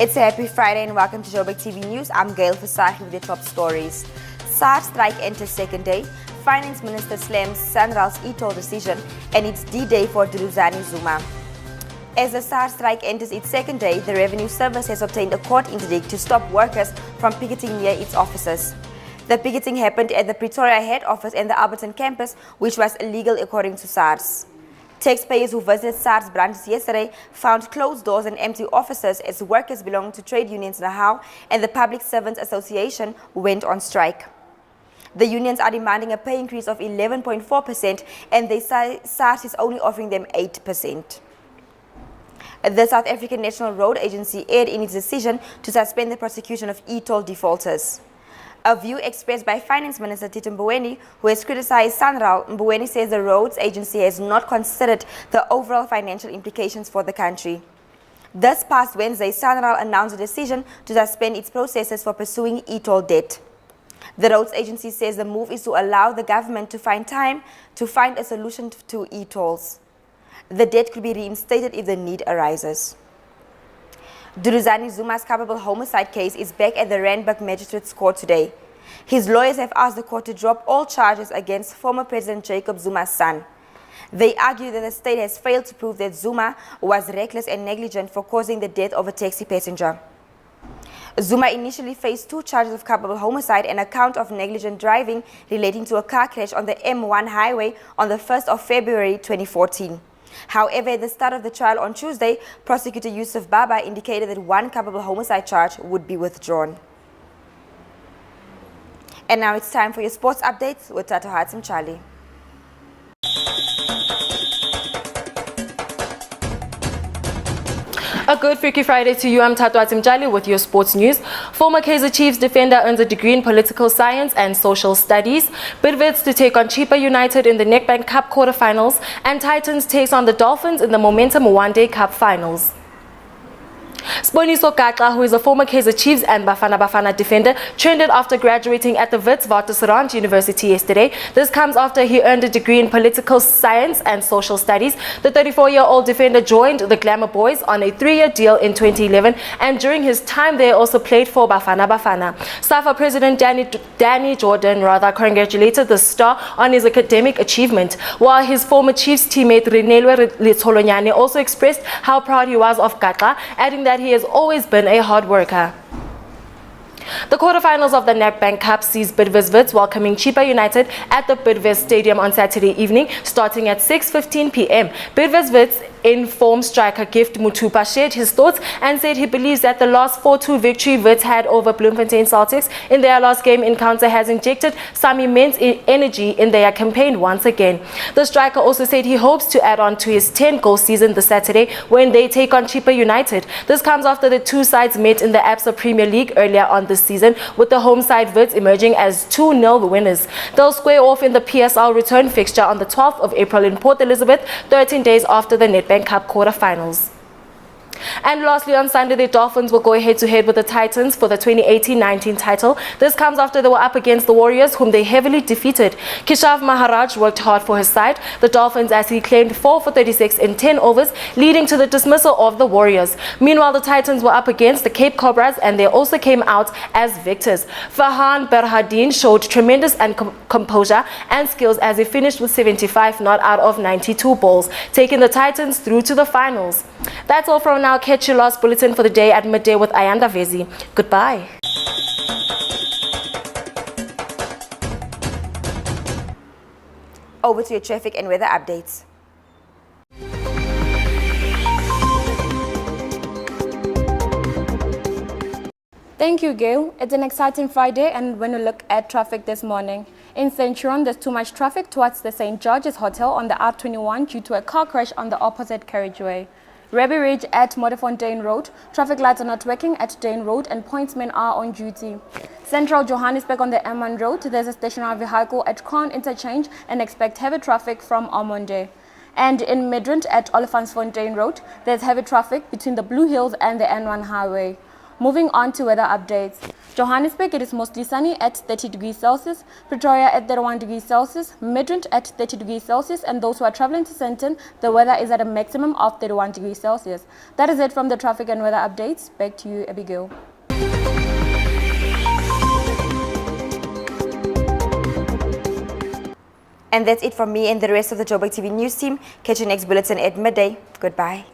It's a happy Friday and welcome to Joburgtv News. I'm Gail Fasahi with the top stories. SARS strike enters second day. Finance Minister slams SANRAL's e-toll decision and it's D-Day for Duduzane Zuma. As the SARS strike enters its second day, the Revenue Service has obtained a court interdict to stop workers from picketing near its offices. The picketing happened at the Pretoria head office and the Bulletin campus, which was illegal according to SARS. Taxpayers who visited SARS branches yesterday found closed doors and empty offices as workers belonging to trade unions NAHAU and the Public Servants Association went on strike. The unions are demanding a pay increase of 11.4% and they say SARS is only offering them 8%. The South African National Road Agency erred in its decision to suspend the prosecution of e-toll defaulters. A view expressed by Finance Minister Tito Mboweni, who has criticized SANRAL. Mboweni says the roads agency has not considered the overall financial implications for the country. This past Wednesday, SANRAL announced a decision to suspend its processes for pursuing e-toll debt. The roads agency says the move is to allow the government to find time to find a solution to e-tolls. The debt could be reinstated if the need arises. Duduzane Zuma's culpable homicide case is back at the Randburg Magistrates Court today. His lawyers have asked the court to drop all charges against former President Jacob Zuma's son. They argue that the state has failed to prove that Zuma was reckless and negligent for causing the death of a taxi passenger. Zuma initially faced 2 charges of culpable homicide and a count of negligent driving relating to a car crash on the M1 highway on the 1st of February 2014. However, at the start of the trial on Tuesday, Prosecutor Yusuf Baba indicated that 1 culpable homicide charge would be withdrawn. And now it's time for your sports updates with Tato Hatzim Charlie. A good Freaky Friday to you. I'm Tatwa Timjali with your sports news. Former Kaizer Chiefs defender earns a degree in political science and social studies. Bidvest to take on Chippa United in the Nedbank Cup quarterfinals, and Titans takes on the Dolphins in the Momentum One Day Cup finals. Sponiso Kakla, who is a former Kaizer Chiefs and Bafana defender, trended after graduating at the Witwatersrand University yesterday. This comes after he earned a degree in political science and social studies. The 34-year-old defender joined the Glamour Boys on a 3-year deal in 2011, and during his time there also played for Bafana. SAFA President Danny Jordan congratulated the star on his academic achievement, while his former Chiefs teammate Renelwe Litsolonyane also expressed how proud he was of Kakla, adding that he has always been a hard worker. The quarterfinals of the Nedbank Cup sees Bidvest welcoming Chippa United at the Bidvest Stadium on Saturday evening, starting at 6:15 p.m. Bidvest in-form striker Gift Mutupa shared his thoughts and said he believes that the last 4-2 victory Wits had over Bloemfontein Celtics in their last game encounter has injected some immense energy in their campaign once again. The striker also said he hopes to add on to his 10-goal season this Saturday when they take on Chippa United. This comes after the two sides met in the ABSA Premier League earlier on this season, with the home side Wits emerging as 2-0 winners. They'll square off in the PSL return fixture on the 12th of April in Port Elizabeth, 13 days after the Nedbank Cup quarterfinals. And lastly, on Sunday, the Dolphins will go head-to-head with the Titans for the 2018-19 title. This comes after they were up against the Warriors, whom they heavily defeated. Keshav Maharaj worked hard for his side, the Dolphins, as he claimed 4 for 36 in 10 overs, leading to the dismissal of the Warriors. Meanwhile, the Titans were up against the Cape Cobras, and they also came out as victors. Farhan Berhadin showed tremendous composure and skills as he finished with 75 not out of 92 balls, taking the Titans through to the finals. That's all from now. Catch your last bulletin for the day at midday with Ayanda Vezi. Goodbye. Over to your traffic and weather updates. Thank you, Gail. It's an exciting Friday, and when we look at traffic this morning, in Centurion, there's too much traffic towards the St. George's Hotel on the R21 due to a car crash on the opposite carriageway. Raby Ridge at Modderfontein Road, traffic lights are not working at Dane Road and pointsmen are on duty. Central Johannesburg on the M1 Road, there's a stationary vehicle at Crown Interchange and expect heavy traffic from Ormonde. And in Midrand at Olifantsfontein Road, there's heavy traffic between the Blue Hills and the N1 highway. Moving on to weather updates. Johannesburg, it is mostly sunny at 30 degrees Celsius. Pretoria at 31 degrees Celsius. Midrand at 30 degrees Celsius. And those who are traveling to Sandton, the weather is at a maximum of 31 degrees Celsius. That is it from the traffic and weather updates. Back to you, Abigail. And that's it from me and the rest of the Joburg TV news team. Catch your next bulletin at midday. Goodbye.